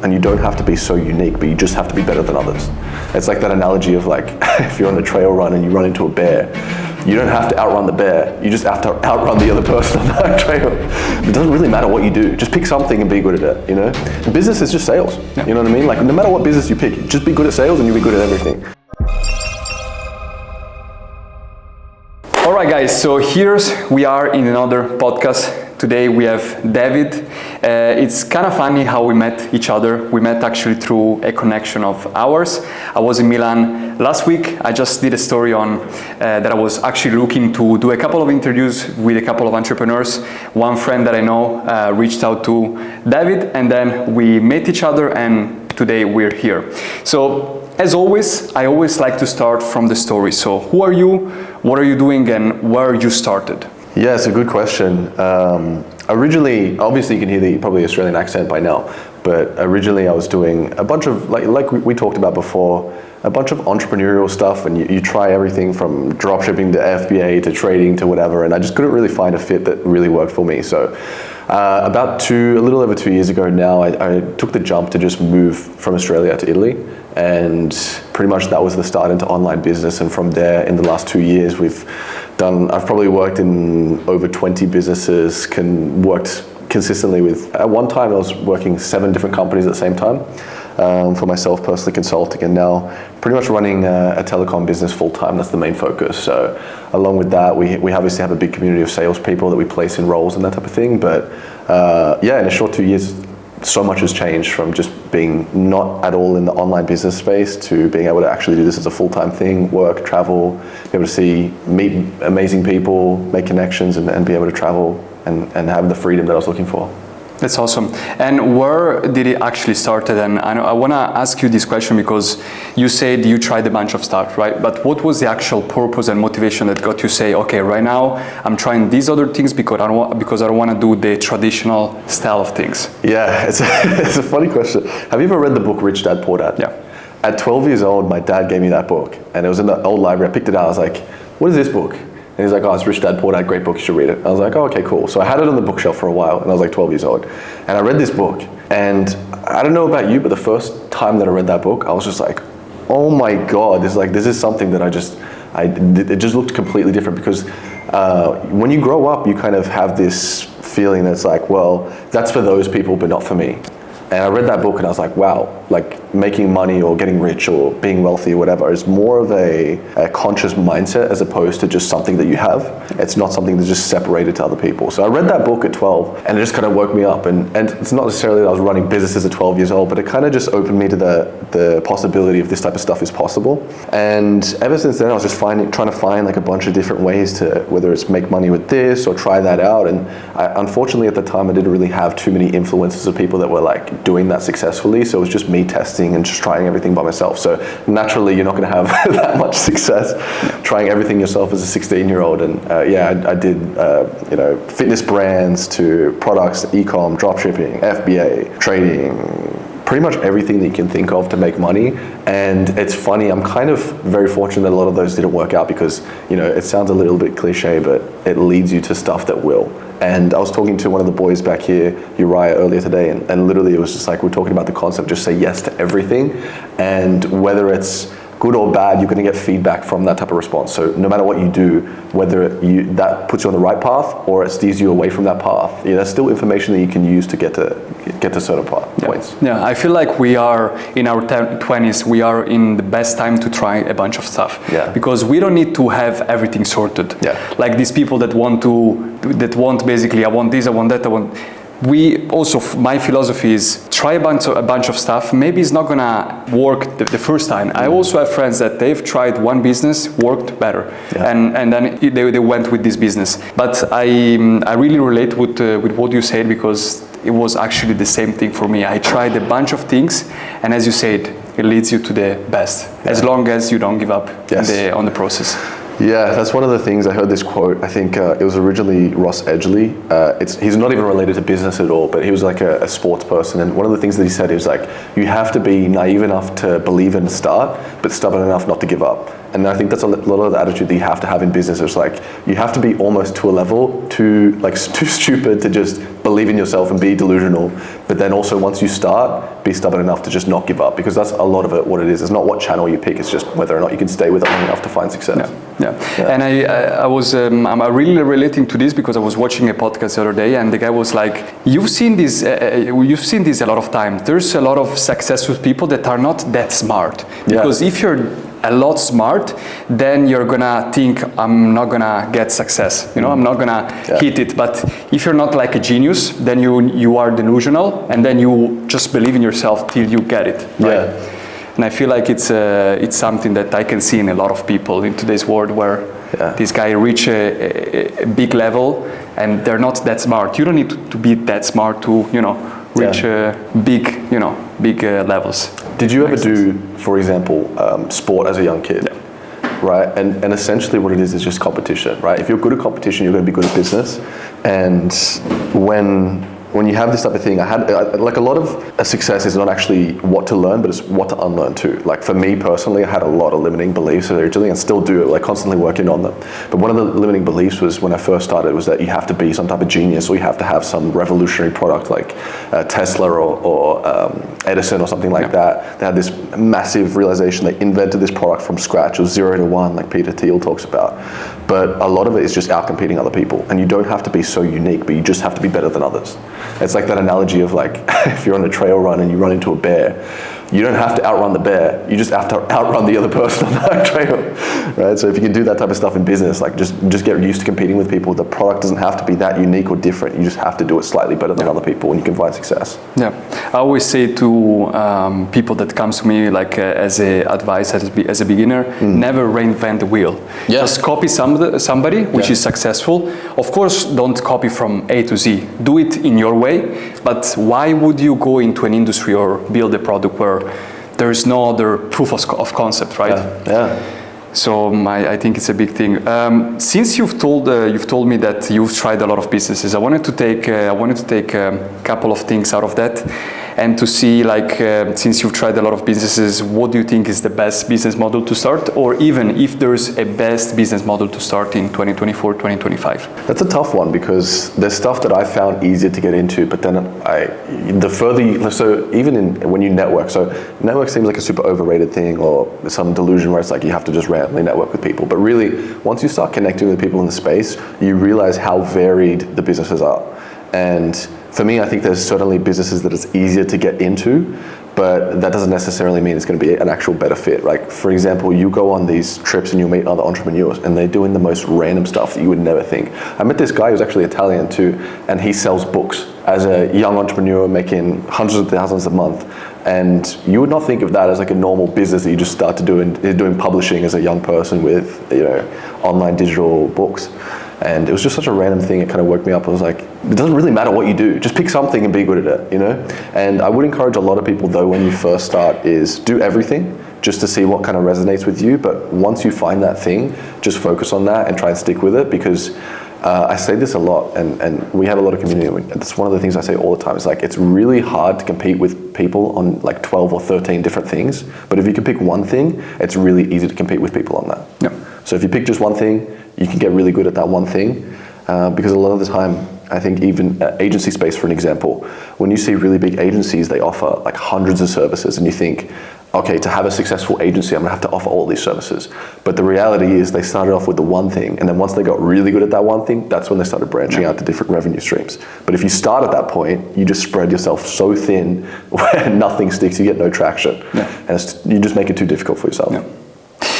And you don't have to be so unique, but you just have to be better than others. It's like that analogy of like, if you're on a trail run and you run into a bear, you don't have to outrun the bear, you just have to outrun the other person on that trail. It doesn't really matter what you do, just pick something and be good at it, you know? Business is just sales, you know what I mean? Like no matter what business you pick, just be good at sales and you'll be good at everything. All right guys, so we are in another podcast. Today we have David. It's kind of funny how we met each other. We met actually through a connection of ours. I was in Milan last week. I just did a story on that I was actually looking to do a couple of interviews with a couple of entrepreneurs. One friend that I know reached out to David, and then we met each other, and today we're here. So as always, I always like to start from the story. So who are you, what are you doing, and where you started? Yeah, it's a good question. Originally, obviously you can hear the probably Australian accent by now, but originally I was doing a bunch of, like we talked about before, a bunch of entrepreneurial stuff, and you try everything from dropshipping to FBA to trading to whatever, and I just couldn't really find a fit that really worked for me. So a little over 2 years ago now, I took the jump to just move from Australia to Italy, and pretty much that was the start into online business. And from there, in the last 2 years, I've probably worked in over 20 businesses, worked consistently with, at one time I was working 7 different companies at the same time, for myself personally consulting, and now pretty much running a telecom business full time. That's the main focus. So along with that, we obviously have a big community of salespeople that we place in roles and that type of thing. But yeah, in a short 2 years, so much has changed from just being not at all in the online business space to being able to actually do this as a full-time thing, work, travel, be able to meet amazing people, make connections, and be able to travel and have the freedom that I was looking for. That's awesome. And where did it actually start? And I want to ask you this question because you said you tried a bunch of stuff, right? But what was the actual purpose and motivation that got you say, okay, right now I'm trying these other things because I don't want to do the traditional style of things? Yeah, it's a funny question. Have you ever read the book Rich Dad Poor Dad? Yeah. At 12 years old, my dad gave me that book, and it was in the old library. I picked it out. I was like, what is this book? And he's like, oh, it's Rich Dad Poor Dad, great book, you should read it. I was like, oh, okay, cool. So I had it on the bookshelf for a while, and I was like 12 years old. And I read this book, and I don't know about you, but the first time that I read that book, I was just like, oh my God, this is something that it just looked completely different, because when you grow up, you kind of have this feeling that's like, well, that's for those people, but not for me. And I read that book and I was like, wow, like making money or getting rich or being wealthy or whatever is more of a conscious mindset as opposed to just something that you have. It's not something that's just separated to other people. So I read that book at 12, and it just kind of woke me up. And it's not necessarily that I was running businesses at 12 years old, but it kind of just opened me to the possibility of this type of stuff is possible. And ever since then, I was just trying to find like a bunch of different ways to, whether it's make money with this or try that out. And unfortunately at the time, I didn't really have too many influences of people that were like doing that successfully. So it was just me testing and just trying everything by myself. So naturally, you're not going to have that much success trying everything yourself as a 16-year-old. And I did fitness brands to products, e-com, dropshipping, FBA, trading, pretty much everything that you can think of to make money. And it's funny, I'm kind of very fortunate that a lot of those didn't work out, because it sounds a little bit cliche, but it leads you to stuff that will. And I was talking to one of the boys back here, Uriah, earlier today, and literally it was just like, we're talking about the concept, just say yes to everything. And whether it's good or bad, you're going to get feedback from that type of response. So no matter what you do, whether that puts you on the right path or it steers you away from that path, there's still information that you can use to get to certain points. Yeah, I feel like we are in our 20s, we are in the best time to try a bunch of stuff. Yeah. Because we don't need to have everything sorted. Yeah. Like these people that want basically, I want this, I want that, I want. My philosophy is try a bunch of stuff. Maybe it's not gonna work the first time. I also have friends that they've tried one business, worked better, and then they went with this business. But I really relate with what you said, because it was actually the same thing for me. I tried a bunch of things, and as you said, it leads you to the best, as long as you don't give up on the process. Yeah, that's one of the things. I heard this quote. I think it was originally Ross Edgley. He's not even related to business at all, but he was like a sports person. And one of the things that he said is like, you have to be naive enough to believe in the start, but stubborn enough not to give up. And I think that's a lot of the attitude that you have to have in business. It's like, you have to be almost to a level too stupid to just believe in yourself and be delusional, but then also once you start, be stubborn enough to just not give up, because that's a lot of it. What it is, it's not what channel you pick, it's just whether or not you can stay with it long enough to find success. Yeah. And I was I'm really relating to this because I was watching a podcast the other day, and the guy was like, you've seen this a lot of times. There's a lot of successful people that are not that smart, because if you're a lot smart, then you're gonna think, I'm not gonna get success, I'm not gonna hit it. But if you're not like a genius, then you are delusional, and then you just believe in yourself till you get it, right? And I feel like it's something that I can see in a lot of people in today's world, where this guy reach a big level and they're not that smart. You don't need to be that smart to reach big levels. Did you ever do, for example, sport as a young kid? Right, and essentially what it is just competition, right? If you're good at competition, you're going to be good at business. And when you have this type of thing, I had like a lot of success is not actually what to learn, but it's what to unlearn too. Like for me personally, I had a lot of limiting beliefs originally, and still do, like constantly working on them. But one of the limiting beliefs was when I first started was that you have to be some type of genius, or you have to have some revolutionary product like Tesla or Edison or something like that. They had this massive realization, they invented this product from scratch, it was 0 to 1, like Peter Thiel talks about. But a lot of it is just outcompeting other people, and you don't have to be so unique, but you just have to be better than others. It's like that analogy of like, if you're on a trail run and you run into a bear, you don't have to outrun the bear, you just have to outrun the other person on that trail, right? So if you can do that type of stuff in business, like just get used to competing with people. The product doesn't have to be that unique or different, you just have to do it slightly better than other people, and you can find success. Yeah, I always say to people that comes to me like as advice as a beginner, never reinvent the wheel. Just copy somebody which is successful. Of course, don't copy from A to Z. Do it in your way, but why would you go into an industry or build a product where there is no other proof of concept, right? So I think it's a big thing. Since you've told me that you've tried a lot of businesses, I wanted to take a couple of things out of that, and to see since you've tried a lot of businesses, what do you think is the best business model to start, or even if there's a best business model to start in 2024, 2025? That's a tough one, because there's stuff that I found easier to get into, but then when you network, so network seems like a super overrated thing, or some delusion where it's like you have to just randomly network with people. But really, once you start connecting with people in the space, you realize how varied the businesses are. And for me, I think there's certainly businesses that it's easier to get into, but that doesn't necessarily mean it's going to be an actual better fit. Like, for example, you go on these trips and you meet other entrepreneurs, and they're doing the most random stuff that you would never think. I met this guy who's actually Italian too, and he sells books as a young entrepreneur, making hundreds of thousands a month. And you would not think of that as like a normal business that you just start to doing publishing as a young person with, online digital books. And it was just such a random thing. It kind of woke me up. I was like, it doesn't really matter what you do. Just pick something and be good at it, And I would encourage a lot of people, though, when you first start, is do everything just to see what kind of resonates with you. But once you find that thing, just focus on that and try and stick with it, because I say this a lot, and we have a lot of community. That's one of the things I say all the time. It's like, it's really hard to compete with people on like 12 or 13 different things. But if you can pick one thing, it's really easy to compete with people on that. So if you pick just one thing, you can get really good at that one thing, because a lot of the time, I think even agency space, for an example, when you see really big agencies, they offer like hundreds of services, and you think, okay, to have a successful agency, I'm gonna have to offer all these services. But the reality is they started off with the one thing, and then once they got really good at that one thing, that's when they started branching out to different revenue streams. But if you start at that point, you just spread yourself so thin where nothing sticks, you get no traction. And you just make it too difficult for yourself.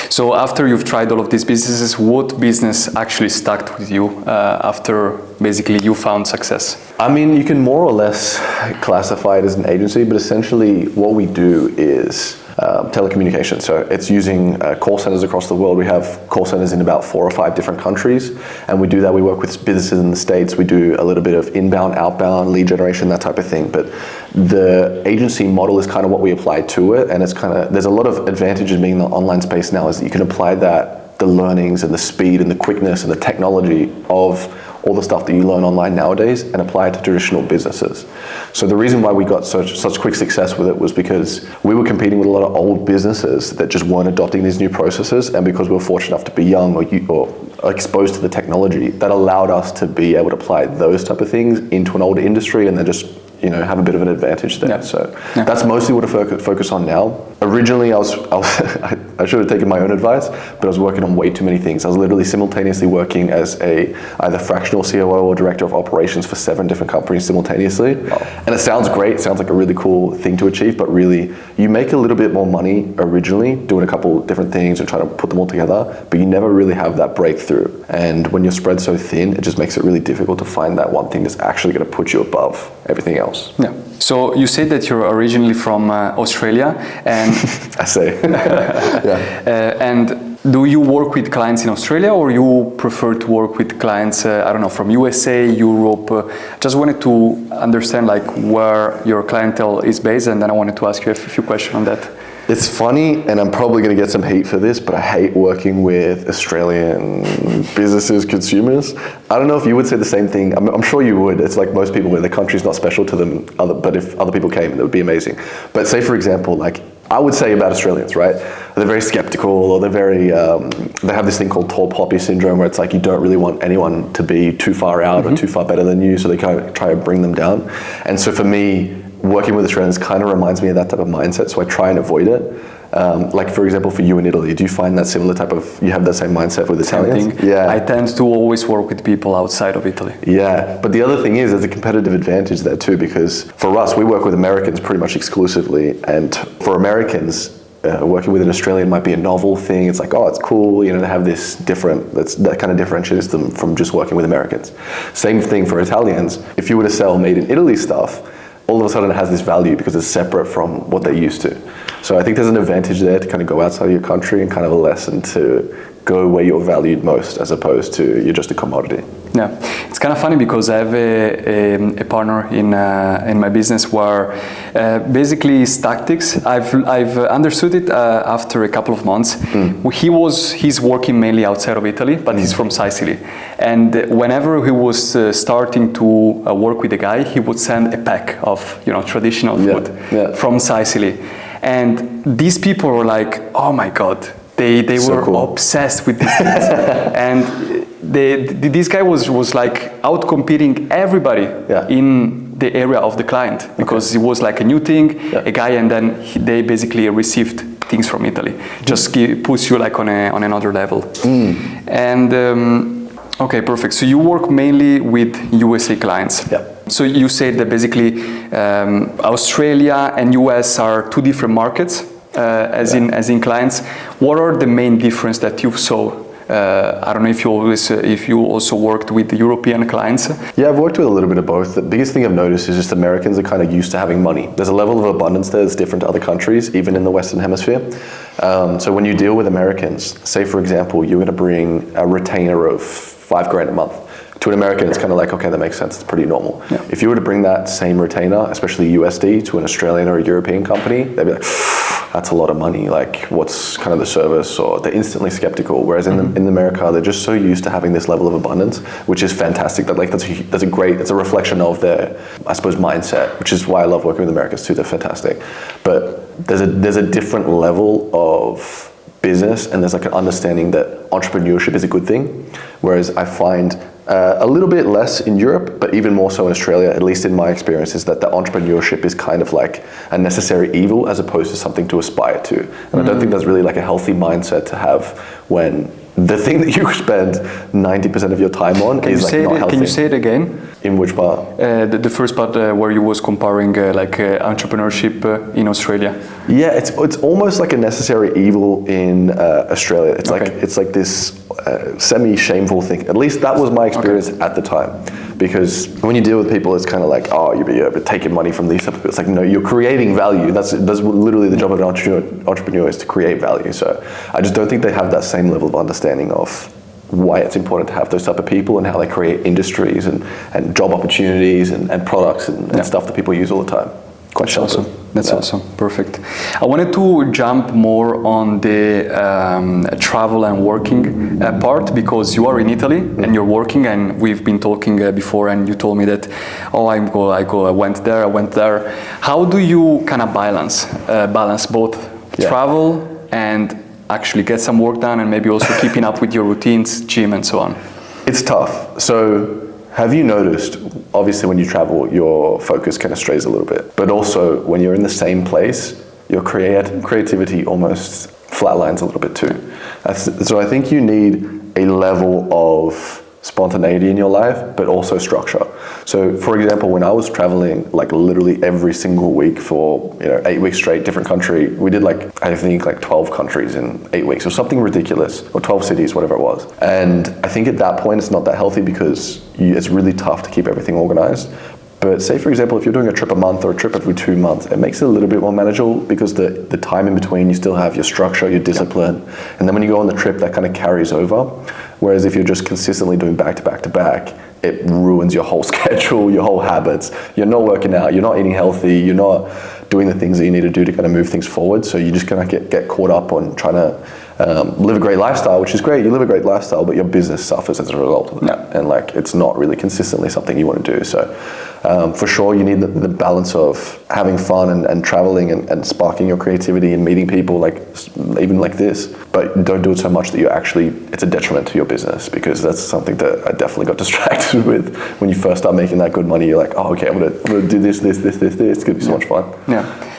So after you've tried all of these businesses, what business actually stuck with you after basically you found success? I mean, you can more or less classify it as an agency, but essentially what we do is telecommunications. So it's using call centers across the world. We have call centers in about 4 or 5 different countries, and we do that. We work with businesses in the States. We do a little bit of inbound, outbound, lead generation, that type of thing. But the agency model is kind of what we apply to it, and it's kind of, there's a lot of advantages being in the online space now, is that you can apply that, the learnings and the speed and the quickness and the technology of all the stuff that you learn online nowadays and apply it to traditional businesses. So the reason why we got such quick success with it was because we were competing with a lot of old businesses that just weren't adopting these new processes, and because we were fortunate enough to be young or exposed to the technology, that allowed us to be able to apply those type of things into an old industry and then just have a bit of an advantage there. So that's mostly what I focus on now. Originally, I should have taken my own advice, but I was working on way too many things. I was literally simultaneously working as either fractional COO or director of operations for 7 different companies simultaneously. Wow. And it sounds great, it sounds like a really cool thing to achieve, but really, you make a little bit more money originally doing a couple different things and trying to put them all together, but you never really have that breakthrough. And when you're spread so thin, it just makes it really difficult to find that one thing that's actually going to put you above everything else. Yeah. So you said that you're originally from Australia, and I say, yeah. And do you work with clients in Australia, or you prefer to work with clients, from USA, Europe? Just wanted to understand where your clientele is based, and then I wanted to ask you a few questions on that. It's funny, and I'm probably going to get some hate for this, but I hate working with Australian businesses, consumers. I don't know if you would say the same thing. I'm sure you would. It's like most people, where the country's not special to them, but if other people came, it would be amazing. But say, for example, I would say about Australians, right? They're very skeptical, or they're very, they have this thing called tall poppy syndrome, where it's like you don't really want anyone to be too far out or too far better than you, so they kind of try to bring them down. And so for me, working with Australians kind of reminds me of that type of mindset, so I try and avoid it. For example, for you in Italy, do you find that similar you have that same mindset with Italians? Yeah. I tend to always work with people outside of Italy. Yeah, but the other thing is, there's a competitive advantage there too, because for us, we work with Americans pretty much exclusively, and for Americans, working with an Australian might be a novel thing. It's like, oh, it's cool, to have this that kind of differentiates them from just working with Americans. Same thing for Italians. If you were to sell made in Italy stuff, all of a sudden it has this value because it's separate from what they're used to. So I think there's an advantage there to kind of go outside of your country, and kind of a lesson to go where you're valued most, as opposed to you're just a commodity. Yeah, it's kind of funny because I have a partner in my business where basically his tactics, I've understood it after a couple of months. He's working mainly outside of Italy, but he's from Sicily, and whenever he was starting to work with a guy, he would send a pack of traditional food from Sicily, and these people were like, oh my god. They so were cool. Obsessed with these things, and this guy was like out competing everybody in the area of the client, because it was like a new thing, a guy, and then they basically received things from Italy. Just puts you like on another level. And okay, perfect. So you work mainly with USA clients. Yeah. So you said that basically Australia and US are 2 different markets. As in clients, what are the main difference that you saw? I don't know if you also worked with the European clients. Yeah, I've worked with a little bit of both. The biggest thing I've noticed is just Americans are kind of used to having money. There's a level of abundance there that's different to other countries, even in the Western Hemisphere. So when you deal with Americans, say for example, you're going to bring a retainer of $5,000 a month. To an American, it's kind of like, okay, that makes sense, it's pretty normal. Yeah. If you were to bring that same retainer, especially USD, to an Australian or a European company, they'd be like, that's a lot of money, like what's kind of the service, or they're instantly skeptical. Whereas in America, they're just so used to having this level of abundance, which is fantastic. That that's a reflection of their, I suppose, mindset, which is why I love working with Americans too, they're fantastic. But there's a different level of business, and there's like an understanding that entrepreneurship is a good thing, whereas I find a little bit less in Europe, but even more so in Australia, at least in my experience, is that the entrepreneurship is kind of like a necessary evil as opposed to something to aspire to. And I don't think that's really like a healthy mindset to have when the thing that you spend 90% of your time on is like not healthy. Can you say it again? In which part? The first part where you was comparing entrepreneurship in Australia. Yeah, it's almost like a necessary evil in Australia. It's like this semi-shameful thing. At least that was my experience at the time. Because when you deal with people, it's kind of like, oh, you're taking money from these type of people. It's like, no, you're creating value. That's literally the job of an entrepreneur is to create value. So I just don't think they have that same level of understanding of why it's important to have those type of people and how they create industries and job opportunities and products and stuff that people use all the time. Quite awesome. That's awesome. Perfect. I wanted to jump more on the travel and working part, because you are in Italy and you're working, and we've been talking before, and you told me that, I went there. How do you kind of balance both travel and actually get some work done, and maybe also keeping up with your routines, gym and so on? It's tough. So have you noticed, obviously when you travel, your focus kind of strays a little bit, but also when you're in the same place, your creativity almost flatlines a little bit too. So I think you need a level of spontaneity in your life, but also structure. So for example, when I was traveling like literally every single week for 8 weeks straight, different country, we did I think 12 countries in 8 weeks or something ridiculous, or 12 cities, whatever it was. And I think at that point it's not that healthy, because it's really tough to keep everything organized. But say for example, if you're doing a trip a month or a trip every 2 months, it makes it a little bit more manageable, because the time in between, you still have your structure, your discipline, and then when you go on the trip, that kind of carries over. Whereas if you're just consistently doing back to back to back, it ruins your whole schedule, your whole habits. You're not working out, you're not eating healthy, you're not doing the things that you need to do to kind of move things forward. So you just kind of get caught up on trying to live a great lifestyle, which is great. You live a great lifestyle, but your business suffers as a result of that. And it's not really consistently something you want to do. So for sure, you need the balance of having fun and traveling and sparking your creativity and meeting people, even like this. But don't do it so much that it's a detriment to your business, because that's something that I definitely got distracted with. When you first start making that good money, you're like, oh, okay, I'm gonna do this. It's gonna be so much fun.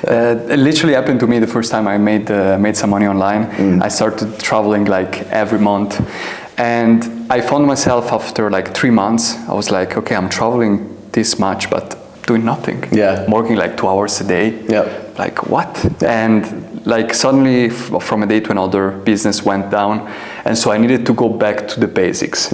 It literally happened to me the first time I made some money online. I started traveling every month, and I found myself after 3 months, I was like, okay, I'm traveling this much, but doing nothing. I'm working 2 hours a day. What? And suddenly from a day to another, business went down, and so I needed to go back to the basics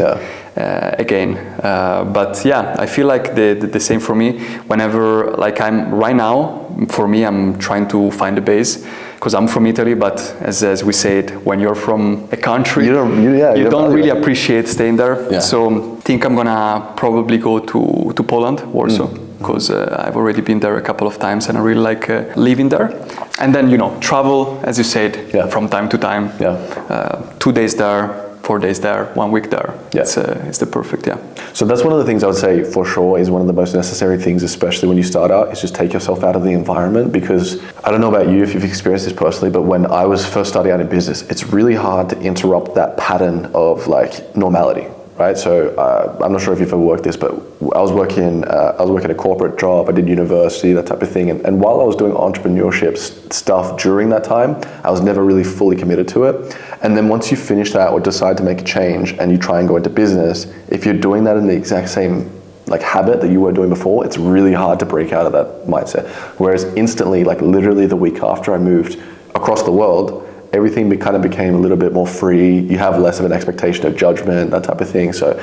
again. But I feel the same for me. Whenever I'm right now, for me, I'm trying to find a base, because I'm from Italy, but as we said, when you're from a country, you don't really appreciate staying there. So I think I'm gonna probably go to Poland, Warsaw, because I've already been there a couple of times, and I really like living there. And then travel, as you said, from time to time. 2 days there, 4 days there, 1 week there. It's the perfect, So that's one of the things I would say for sure is one of the most necessary things, especially when you start out, is just take yourself out of the environment. Because I don't know about you, if you've experienced this personally, but when I was first starting out in business, it's really hard to interrupt that pattern of normality. Right, so I'm not sure if you've ever worked this, but I was working a corporate job. I did university, that type of thing, and while I was doing entrepreneurship stuff during that time, I was never really fully committed to it. And then once you finish that or decide to make a change and you try and go into business, if you're doing that in the exact same habit that you were doing before, it's really hard to break out of that mindset. Whereas instantly, literally the week after I moved across the world, everything kind of became a little bit more free. You have less of an expectation of judgment, that type of thing. So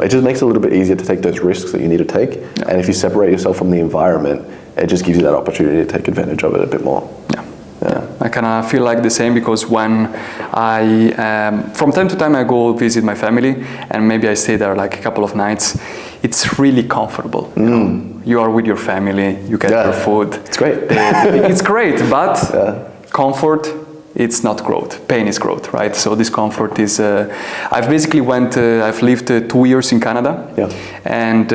it just makes it a little bit easier to take those risks that you need to take. And if you separate yourself from the environment, it just gives you that opportunity to take advantage of it a bit more. I kind of feel the same, because when from time to time I go visit my family, and maybe I stay there a couple of nights, it's really comfortable. You are with your family, you get your food. It's great. It's great, but comfort, it's not growth. Pain is growth, right? So discomfort is. I've basically I've lived 2 years in Canada, and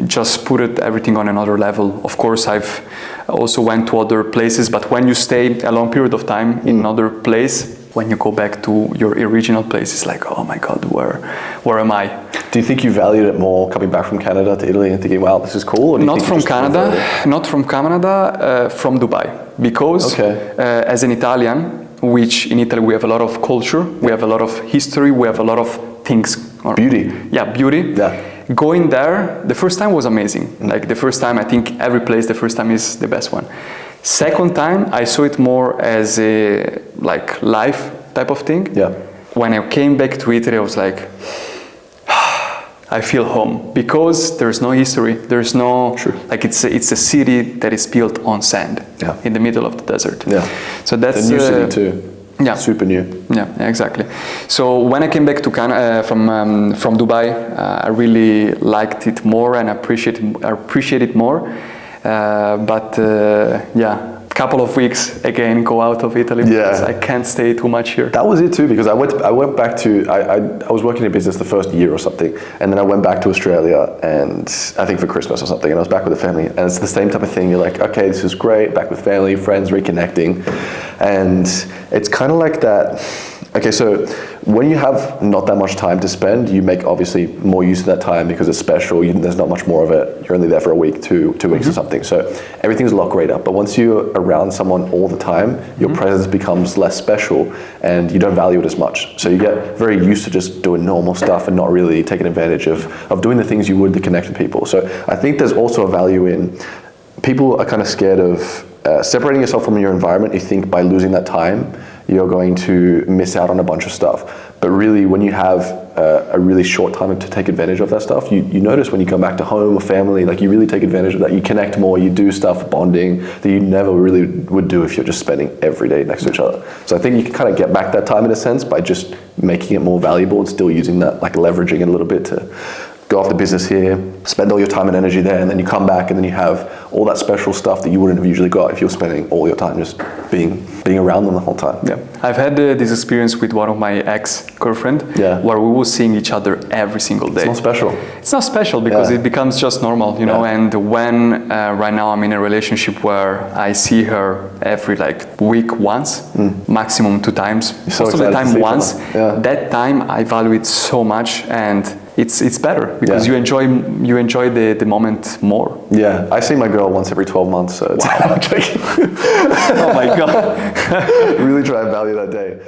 just put everything on another level. Of course, I've also went to other places, but when you stay a long period of time in another place, when you go back to your original place, it's oh my God, where am I? Do you think you valued it more coming back from Canada to Italy and thinking, wow, this is cool? Or do you not from Canada, from Dubai. Because as an Italian, which in Italy we have a lot of culture, we have a lot of history, we have a lot of things. Beauty. Beauty. Going there, the first time was amazing. The first time, I think every place, the first time is the best one. Second time, I saw it more as a life type of thing. When I came back to Italy, I was I feel home, because there's no history. There's no it's a city that is built on sand in the middle of the desert. So that's a new city too. Super new. Exactly. So when I came back to from Dubai, I really liked it more and appreciate it more. but yeah. Couple of weeks again go out of Italy because I can't stay too much here. That was it too, because I went back to I was working in business the first year or something, and then I went back to Australia, and I think for Christmas or something, and I was back with the family, and it's the same type of thing. You're like, okay, this is great, back with family, friends, reconnecting, and it's kind of like that. Okay, so when you have not that much time to spend, you make obviously more use of that time because it's special. There's not much more of it. You're only there for a week, two weeks or something. So everything's a lot greater. But once you're around someone all the time, your presence becomes less special and you don't value it as much. So you get very used to just doing normal stuff and not really taking advantage of doing the things you would to connect with people. So I think there's also a value in, people are kind of scared of separating yourself from your environment. You think by losing that time, you're going to miss out on a bunch of stuff. But really, when you have a really short time to take advantage of that stuff, you notice when you come back to home or family, like you really take advantage of that. You connect more, you do stuff, bonding, that you never really would do if you're just spending every day next to each other. So I think you can kind of get back that time in a sense by just making it more valuable and still using that, like leveraging it a little bit to go off the business here, spend all your time and energy there, and then you come back and then you have all that special stuff that you wouldn't have usually got if you were spending all your time just being around them the whole time. Yeah, I've had this experience with one of my ex-girlfriend, where we were seeing each other every single day. It's not special. It's not special because it becomes just normal, you know. And when right now I'm in a relationship where I see her every week once, maximum 2 times, most of the time once. That time I value it so much, and it's better because you enjoy the moment more. Yeah, I see my girl once every 12 months, so it's oh my god. really try and value that day.